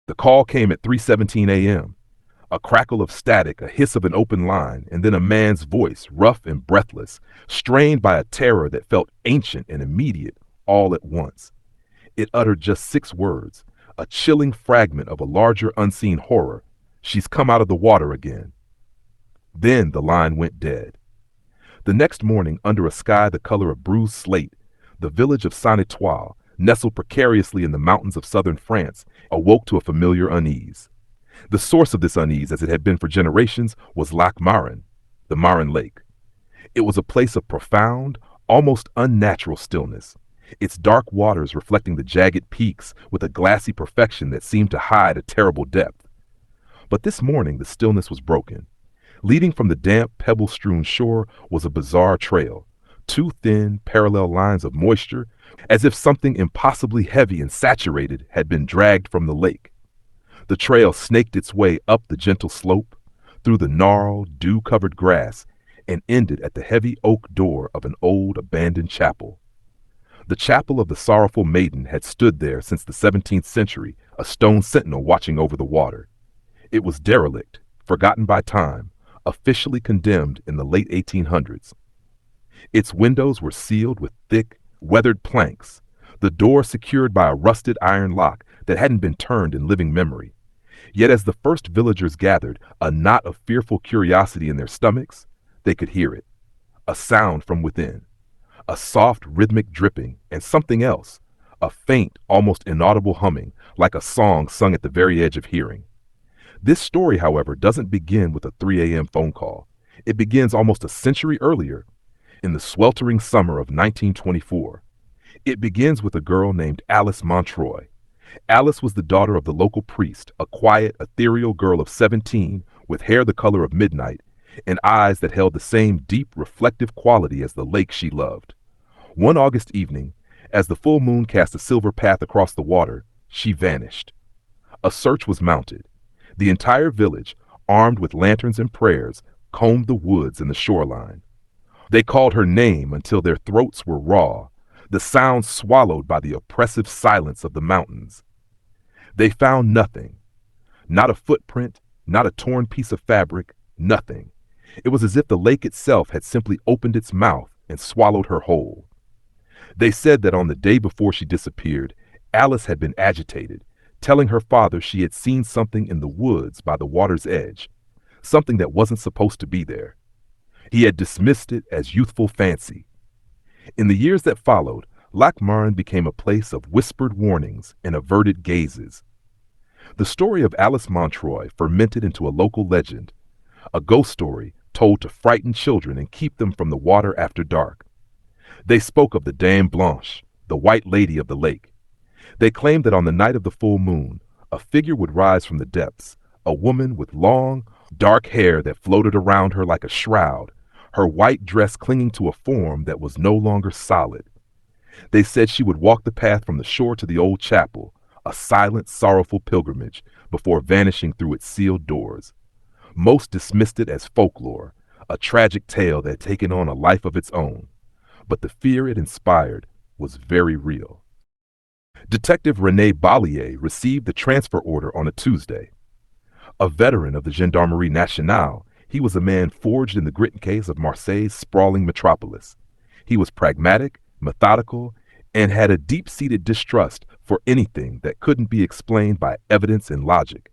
The call came at 3:17 a.m. A crackle of static, a hiss of an open line, and then a man's voice, rough and breathless, strained by a terror that felt ancient and immediate all at once. It uttered just 6 words, a chilling fragment of a larger unseen horror. She's come out of the water again. Then the line went dead. The next morning, under a sky the color of bruised slate, the village of Saint-Étoile, nestled precariously in the mountains of southern France, awoke to a familiar unease. The source of this unease, as it had been for generations, was Lake Maren, the Maren Lake. It was a place of profound, almost unnatural stillness, its dark waters reflecting the jagged peaks with a glassy perfection that seemed to hide a terrible depth. But this morning the stillness was broken. Leading from the damp, pebble-strewn shore was a bizarre trail, 2 thin, parallel lines of moisture, as if something impossibly heavy and saturated had been dragged from the lake. The trail snaked its way up the gentle slope, through the gnarled, dew-covered grass, and ended at the heavy oak door of an old, abandoned chapel. The chapel of the Sorrowful Maiden had stood there since the 17th century, a stone sentinel watching over the water. It was derelict, forgotten by time, officially condemned in the late 1800s. Its windows were sealed with thick, weathered planks, the door secured by a rusted iron lock that hadn't been turned in living memory. Yet as the first villagers gathered, a knot of fearful curiosity in their stomachs, they could hear it, a sound from within, a soft rhythmic dripping, and something else, a faint, almost inaudible humming, like a song sung at the very edge of hearing. This story, however, doesn't begin with a 3 a.m. phone call. It begins almost a century earlier, in the sweltering summer of 1924. It begins with a girl named Alice Montroy. Alice was the daughter of the local priest, a quiet, ethereal girl of 17 with hair the color of midnight and eyes that held the same deep, reflective quality as the lake she loved. One August evening, as the full moon cast a silver path across the water, she vanished. A search was mounted. The entire village, armed with lanterns and prayers, combed the woods and the shoreline. They called her name until their throats were raw, the sound swallowed by the oppressive silence of the mountains. They found nothing. Not a footprint, not a torn piece of fabric, nothing. It was as if the lake itself had simply opened its mouth and swallowed her whole. They said that on the day before she disappeared, Alice had been agitated, telling her father she had seen something in the woods by the water's edge, something that wasn't supposed to be there. He had dismissed it as youthful fancy. In the years that followed, Lake Maren became a place of whispered warnings and averted gazes. The story of Alice Montroy fermented into a local legend, a ghost story told to frighten children and keep them from the water after dark. They spoke of the Dame Blanche, the White Lady of the lake. They claimed that on the night of the full moon, a figure would rise from the depths, a woman with long, dark hair that floated around her like a shroud, her white dress clinging to a form that was no longer solid. They said she would walk the path from the shore to the old chapel, a silent, sorrowful pilgrimage, before vanishing through its sealed doors. Most dismissed it as folklore, a tragic tale that had taken on a life of its own. But the fear it inspired was very real. Detective René Ballier received the transfer order on a Tuesday. A veteran of the Gendarmerie Nationale, he was a man forged in the grit and case of Marseille's sprawling metropolis. He was pragmatic, methodical, and had a deep-seated distrust for anything that couldn't be explained by evidence and logic.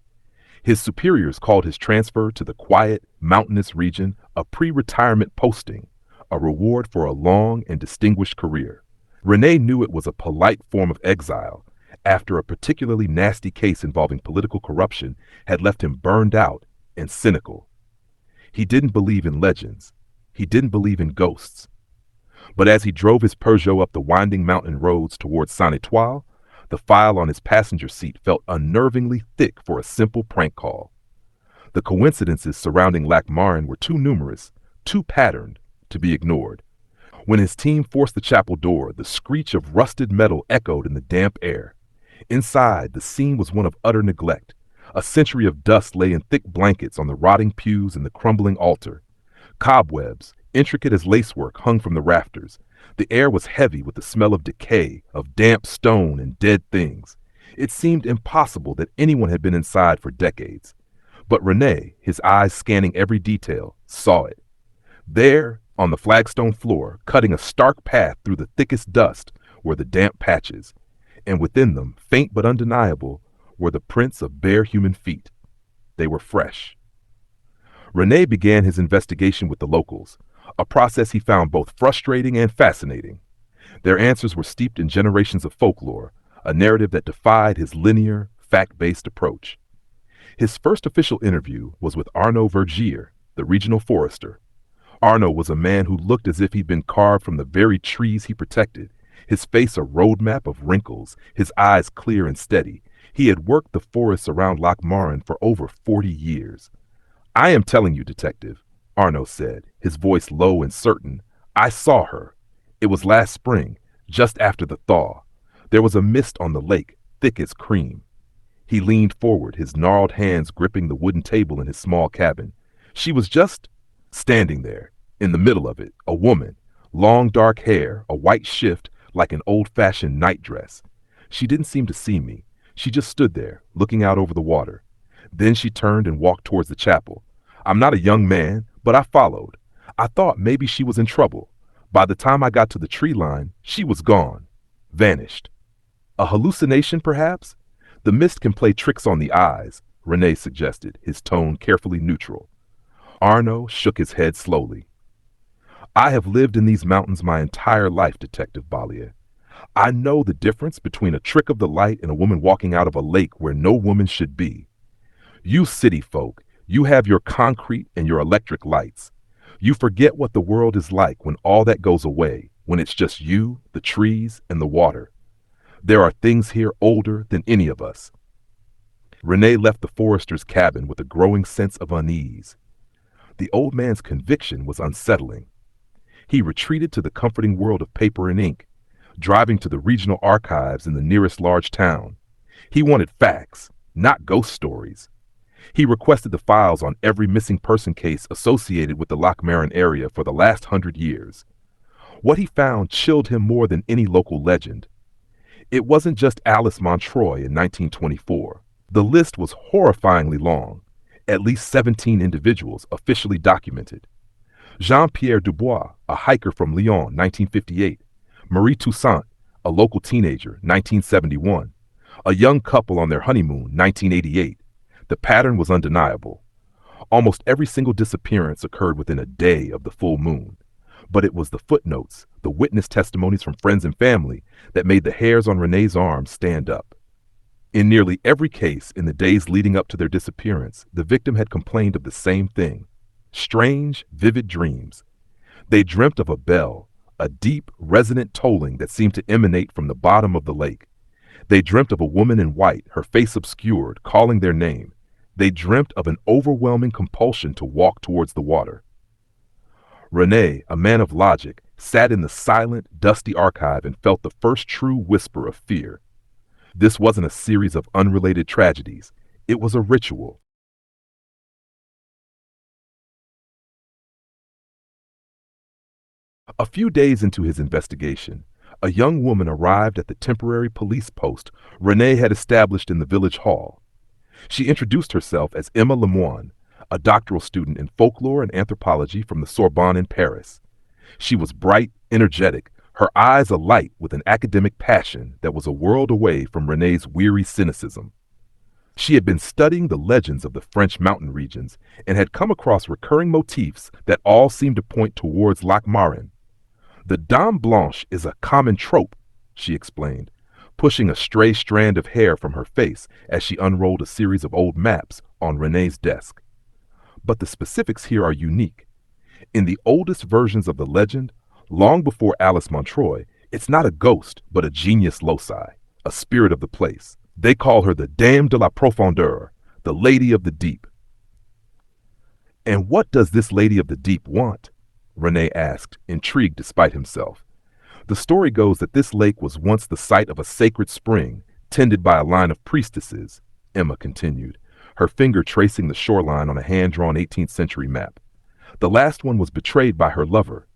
His superiors called his transfer to the quiet, mountainous region a pre-retirement posting, a reward for a long and distinguished career. René knew it was a polite form of exile after a particularly nasty case involving political corruption had left him burned out and cynical. He didn't believe in legends. He didn't believe in ghosts. But as he drove his Peugeot up the winding mountain roads towards Saint-Étoile, the file on his passenger seat felt unnervingly thick for a simple prank call. The coincidences surrounding Lake Maren were too numerous, too patterned, to be ignored. When his team forced the chapel door, the screech of rusted metal echoed in the damp air. Inside, the scene was one of utter neglect. A century of dust lay in thick blankets on the rotting pews and the crumbling altar. Cobwebs, intricate as lacework, hung from the rafters. The air was heavy with the smell of decay, of damp stone and dead things. It seemed impossible that anyone had been inside for decades. But Rene, his eyes scanning every detail, saw it. There, on the flagstone floor, cutting a stark path through the thickest dust, were the damp patches, and within them, faint but undeniable, were the prints of bare human feet. They were fresh. Rene began his investigation with the locals, a process he found both frustrating and fascinating. Their answers were steeped in generations of folklore, a narrative that defied his linear, fact-based approach. His first official interview was with Arnaud Vergier, the regional forester. Arnaud was a man who looked as if he'd been carved from the very trees he protected, his face a roadmap of wrinkles, his eyes clear and steady. He had worked the forests around Lake Maren for over 40 years. "I am telling you, detective," Arnaud said, his voice low and certain. "I saw her. It was last spring, just after the thaw. There was a mist on the lake, thick as cream." He leaned forward, his gnarled hands gripping the wooden table in his small cabin. She was just standing there, in the middle of it, a woman, long dark hair, a white shift like an old-fashioned nightdress. She didn't seem to see me. She just stood there, looking out over the water. Then she turned and walked towards the chapel. I'm not a young man, but I followed. I thought maybe she was in trouble. By the time I got to the tree line, she was gone, vanished. A hallucination, perhaps? The mist can play tricks on the eyes, Rene suggested, his tone carefully neutral. Arnaud shook his head slowly. I have lived in these mountains my entire life, Detective Ballier. I know the difference between a trick of the light and a woman walking out of a lake where no woman should be. You city folk, you have your concrete and your electric lights. You forget what the world is like when all that goes away, when it's just you, the trees, and the water. There are things here older than any of us. Rene left the forester's cabin with a growing sense of unease. The old man's conviction was unsettling. He retreated to the comforting world of paper and ink, driving to the regional archives in the nearest large town. He wanted facts, not ghost stories. He requested the files on every missing person case associated with the Lake Maren area for the last 100 years. What he found chilled him more than any local legend. It wasn't just Alice Montroy in 1924. The list was horrifyingly long, at least 17 individuals officially documented. Jean-Pierre Dubois, a hiker from Lyon, 1958. Marie Toussaint, a local teenager, 1971. A young couple on their honeymoon, 1988. The pattern was undeniable. Almost every single disappearance occurred within a day of the full moon. But it was the footnotes, the witness testimonies from friends and family, that made the hairs on Rene's arms stand up. In nearly every case in the days leading up to their disappearance, the victim had complained of the same thing. Strange, vivid dreams. They dreamt of a bell, a deep, resonant tolling that seemed to emanate from the bottom of the lake. They dreamt of a woman in white, her face obscured, calling their name. They dreamt of an overwhelming compulsion to walk towards the water. Rene, a man of logic, sat in the silent, dusty archive and felt the first true whisper of fear. This wasn't a series of unrelated tragedies. It was a ritual. A few days into his investigation, a young woman arrived at the temporary police post Rene had established in the village hall. She introduced herself as Emma Lemoine, a doctoral student in folklore and anthropology from the Sorbonne in Paris. She was bright, energetic, her eyes alight with an academic passion that was a world away from Rene's weary cynicism. She had been studying the legends of the French mountain regions and had come across recurring motifs that all seemed to point towards Lake Maren. The Dame Blanche is a common trope, she explained, pushing a stray strand of hair from her face as she unrolled a series of old maps on Rene's desk. But the specifics here are unique. In the oldest versions of the legend, long before Alice Montroy, it's not a ghost, but a genius loci, a spirit of the place. They call her the Dame de la Profondeur, the Lady of the Deep. And what does this Lady of the Deep want? Rene asked, intrigued despite himself. The story goes that this lake was once the site of a sacred spring, tended by a line of priestesses, Emma continued, her finger tracing the shoreline on a hand-drawn 18th century map. The last one was betrayed by her lover.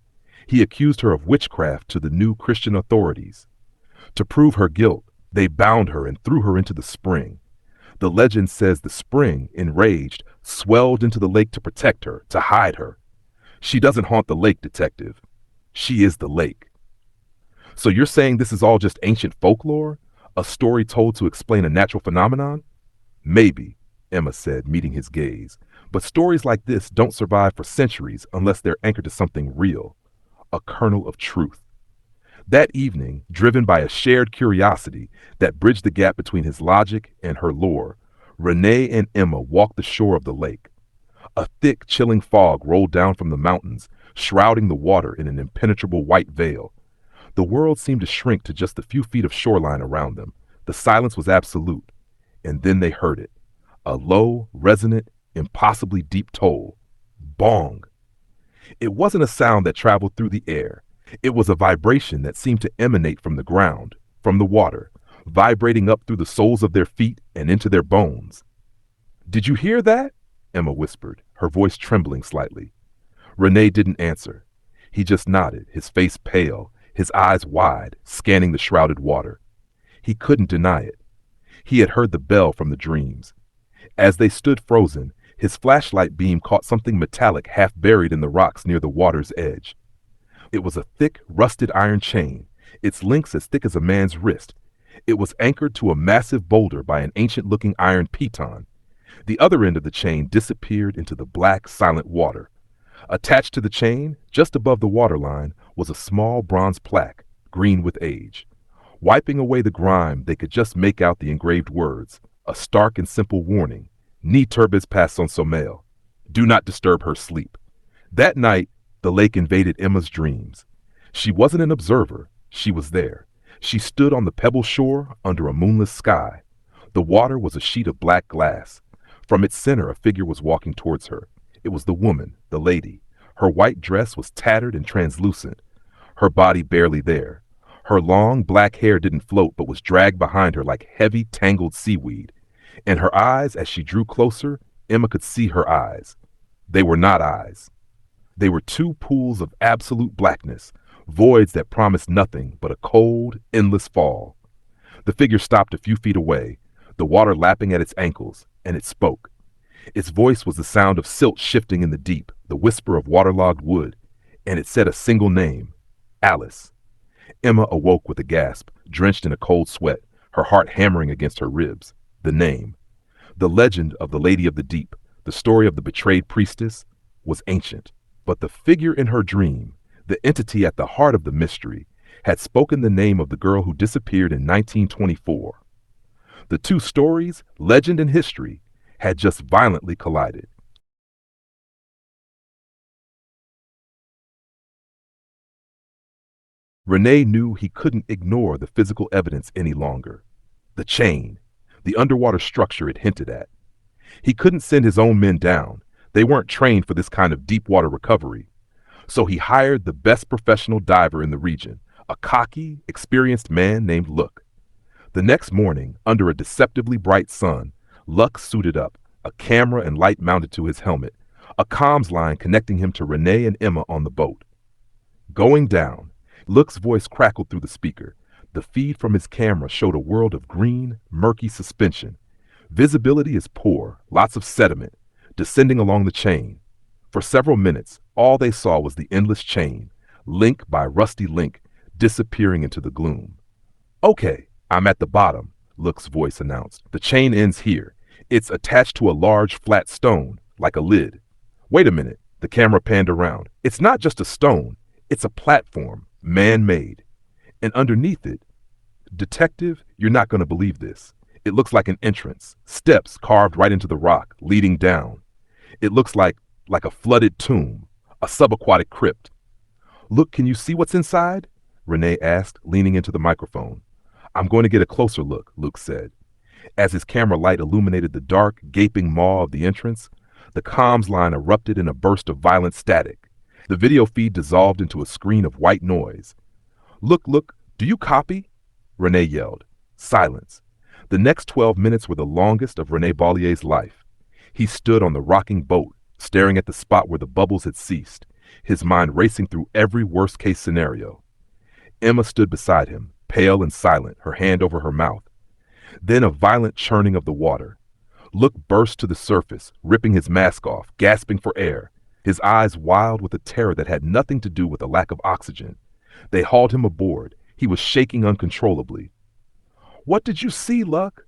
He accused her of witchcraft to the new Christian authorities. To prove her guilt, They bound her and threw her into the spring. The legend says the spring, enraged, swelled into the lake to protect her, to hide her. She doesn't haunt the lake, detective. She is the lake. So you're saying this is all just ancient folklore? A story told to explain a natural phenomenon? Maybe, Emma said, meeting his gaze. But stories like this don't survive for centuries unless they're anchored to something real, a kernel of truth. That evening, driven by a shared curiosity that bridged the gap between his logic and her lore, Renee and Emma walked the shore of the lake. A thick, chilling fog rolled down from the mountains, shrouding the water in an impenetrable white veil. The world seemed to shrink to just a few feet of shoreline around them. The silence was absolute. And then they heard it. A low, resonant, impossibly deep toll. Bong! It wasn't a sound that traveled through the air. It was a vibration that seemed to emanate from the ground, from the water, vibrating up through the soles of their feet and into their bones. "Did you hear that?" Emma whispered, her voice trembling slightly. Renee didn't answer. He just nodded, his face pale, his eyes wide, scanning the shrouded water. He couldn't deny it. He had heard the bell from the dreams. As they stood frozen, his flashlight beam caught something metallic half buried in the rocks near the water's edge. It was a thick, rusted iron chain, its links as thick as a man's wrist. It was anchored to a massive boulder by an ancient-looking iron piton. The other end of the chain disappeared into the black, silent water. Attached to the chain, just above the waterline, was a small bronze plaque, green with age. Wiping away the grime, they could just make out the engraved words, a stark and simple warning: "Ni turbes pas son sommeil." Do not disturb her sleep. That night, the lake invaded Emma's dreams. She wasn't an observer. She was there. She stood on the pebble shore under a moonless sky. The water was a sheet of black glass. From its center, a figure was walking towards her. It was the woman, the lady. Her white dress was tattered and translucent, her body barely there. Her long black hair didn't float but was dragged behind her like heavy, tangled seaweed. And her eyes, as she drew closer, Emma could see her eyes. They were not eyes. They were two pools of absolute blackness, voids that promised nothing but a cold, endless fall. The figure stopped a few feet away, the water lapping at its ankles, and it spoke. Its voice was the sound of silt shifting in the deep, the whisper of waterlogged wood, and it said a single name: Alice. Emma awoke with a gasp, drenched in a cold sweat, her heart hammering against her ribs. The name. The legend of the Lady of the Deep, the story of the betrayed priestess, was ancient. But the figure in her dream, the entity at the heart of the mystery, had spoken the name of the girl who disappeared in 1924. The two stories, legend and history, had just violently collided. Renee knew he couldn't ignore the physical evidence any longer. The chain, the underwater structure it hinted at. He couldn't send his own men down. They weren't trained for this kind of deep water recovery. So he hired the best professional diver in the region, a cocky, experienced man named Luck. The next morning, under a deceptively bright sun, Luck suited up, a camera and light mounted to his helmet, a comms line connecting him to Renee and Emma on the boat. Going down, Luck's voice crackled through the speaker. The feed from his camera showed a world of green, murky suspension. Visibility is poor, lots of sediment, descending along the chain. For several minutes, all they saw was the endless chain, link by rusty link, disappearing into the gloom. "Okay, I'm at the bottom," Luck's voice announced. "The chain ends here. It's attached to a large flat stone, like a lid." "Wait a minute," the camera panned around. "It's not just a stone. It's a platform, man-made. And underneath it, detective, you're not going to believe this. It looks like an entrance, steps carved right into the rock, leading down. It looks like a flooded tomb, a subaquatic crypt." "Look, can you see what's inside?" Renee asked, leaning into the microphone. "I'm going to get a closer look," Luke said. As his camera light illuminated the dark, gaping maw of the entrance, the comms line erupted in a burst of violent static. The video feed dissolved into a screen of white noise. Look, do you copy?" Renee yelled. Silence. The next 12 minutes were the longest of Renee Ballier's life. He stood on the rocking boat, staring at the spot where the bubbles had ceased, his mind racing through every worst-case scenario. Emma stood beside him, pale and silent, her hand over her mouth. Then a violent churning of the water. Look burst to the surface, ripping his mask off, gasping for air, his eyes wild with a terror that had nothing to do with a lack of oxygen. They hauled him aboard. He was shaking uncontrollably. "What did you see, Luck?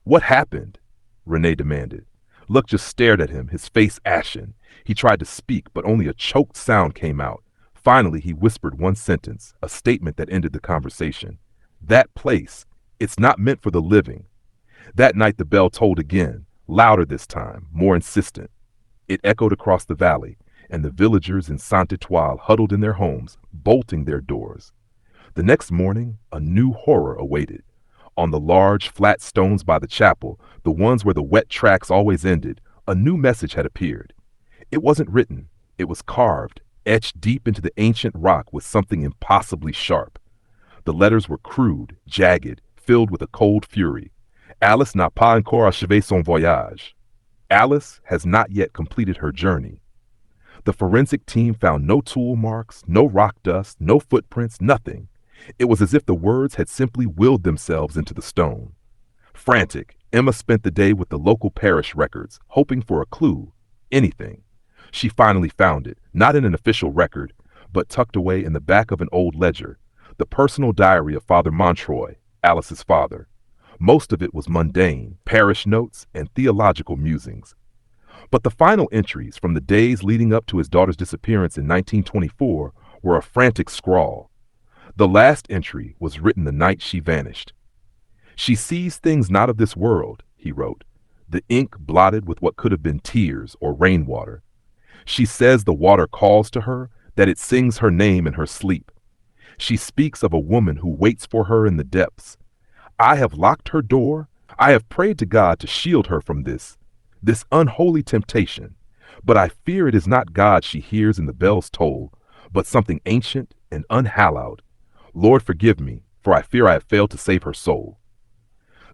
What happened?" Renee demanded. Luck just stared at him, his face ashen. He tried to speak, but only a choked sound came out. Finally, he whispered one sentence, a statement that ended the conversation. "That place, it's not meant for the living." That night the bell tolled again, louder this time, more insistent. It echoed across the valley, and the villagers in Saint-Étoile huddled in their homes, bolting their doors. The next morning, a new horror awaited. On the large, flat stones by the chapel, the ones where the wet tracks always ended, a new message had appeared. It wasn't written. It was carved, etched deep into the ancient rock with something impossibly sharp. The letters were crude, jagged, filled with a cold fury. Alice n'a pas encore achevé son voyage. Alice has not yet completed her journey. The forensic team found no tool marks, no rock dust, no footprints, nothing. It was as if the words had simply willed themselves into the stone. Frantic, Emma spent the day with the local parish records, hoping for a clue, anything. She finally found it, not in an official record, but tucked away in the back of an old ledger, the personal diary of Father Montroy, Alice's father. Most of it was mundane, parish notes and theological musings. But the final entries from the days leading up to his daughter's disappearance in 1924 were a frantic scrawl. The last entry was written the night she vanished. "She sees things not of this world," he wrote, the ink blotted with what could have been tears or rainwater. "She says the water calls to her, that it sings her name in her sleep. She speaks of a woman who waits for her in the depths. I have locked her door. I have prayed to God to shield her from this unholy temptation. But I fear it is not God she hears in the bell's toll, but something ancient and unhallowed. Lord, forgive me, for I fear I have failed to save her soul."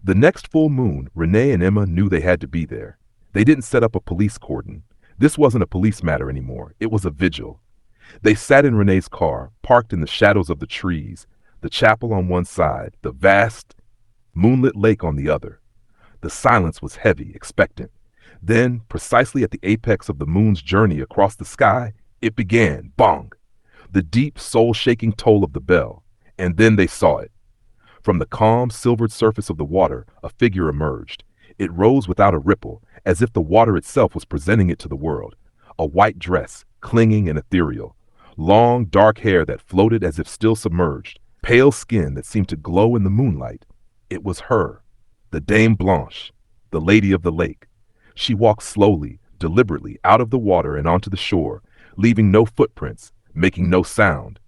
The next full moon, Renee and Emma knew they had to be there. They didn't set up a police cordon. This wasn't a police matter anymore. It was a vigil. They sat in Renee's car, parked in the shadows of the trees, the chapel on one side, the vast, moonlit lake on the other. The silence was heavy, expectant. Then, precisely at the apex of the moon's journey across the sky, it began, bong, the deep, soul-shaking toll of the bell. And then they saw it. From the calm, silvered surface of the water, a figure emerged. It rose without a ripple, as if the water itself was presenting it to the world. A white dress, clinging and ethereal. Long, dark hair that floated as if still submerged. Pale skin that seemed to glow in the moonlight. It was her, the Dame Blanche, the Lady of the Lake. She walked slowly, deliberately out of the water and onto the shore, leaving no footprints, making no sound.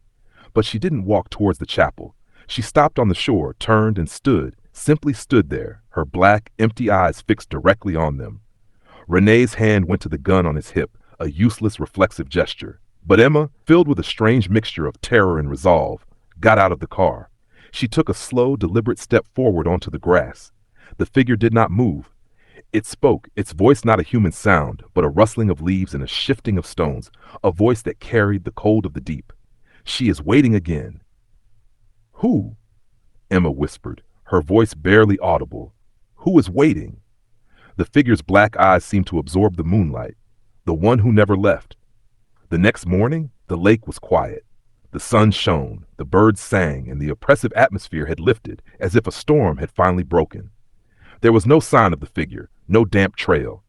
But she didn't walk towards the chapel. She stopped on the shore, turned and stood, simply stood there, her black, empty eyes fixed directly on them. Renee's hand went to the gun on his hip, a useless, reflexive gesture. But Emma, filled with a strange mixture of terror and resolve, got out of the car. She took a slow, deliberate step forward onto the grass. The figure did not move. It spoke, its voice not a human sound, but a rustling of leaves and a shifting of stones, a voice that carried the cold of the deep. "She is waiting again." "Who?" Emma whispered, her voice barely audible. "Who is waiting?" The figure's black eyes seemed to absorb the moonlight. The one who never left. The next morning, the lake was quiet. The sun shone, the birds sang, and the oppressive atmosphere had lifted, as if a storm had finally broken. There was no sign of the figure, no damp trail.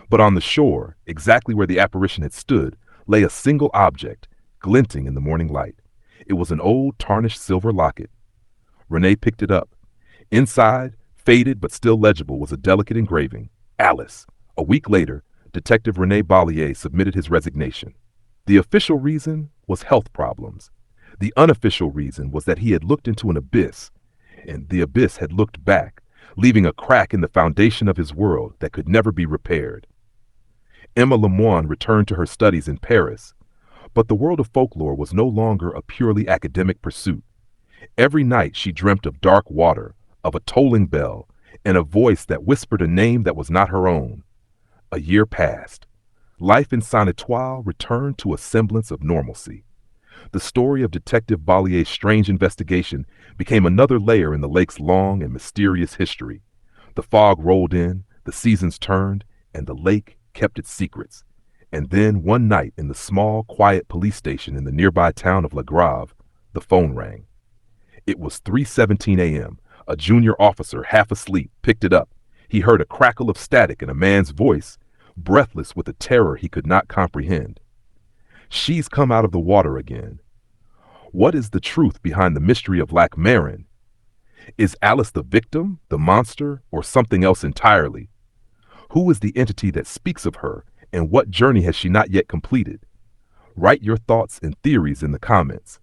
But on the shore, exactly where the apparition had stood, lay a single object, glinting in the morning light. It was an old tarnished silver locket. Renee picked it up. Inside, faded but still legible, was a delicate engraving. Alice. A week later, Detective Rene Ballier submitted his resignation. The official reason was health problems. The unofficial reason was that he had looked into an abyss, and the abyss had looked back, leaving a crack in the foundation of his world that could never be repaired. Emma Lemoine returned to her studies in Paris, but the world of folklore was no longer a purely academic pursuit. Every night she dreamt of dark water, of a tolling bell, and a voice that whispered a name that was not her own. A year passed. Life in Saint-Étoile returned to a semblance of normalcy. The story of Detective Ballier's strange investigation became another layer in the lake's long and mysterious history. The fog rolled in, the seasons turned, and the lake kept its secrets. And then one night in the small, quiet police station in the nearby town of La Grave, the phone rang. It was 3:17 a.m. A junior officer, half asleep, picked it up. He heard a crackle of static and a man's voice, breathless with a terror he could not comprehend. She's come out of the water again. What is the truth behind the mystery of Lake Maren? Is Alice the victim, the monster, or something else entirely? Who is the entity that speaks of her, and what journey has she not yet completed? Write your thoughts and theories in the comments.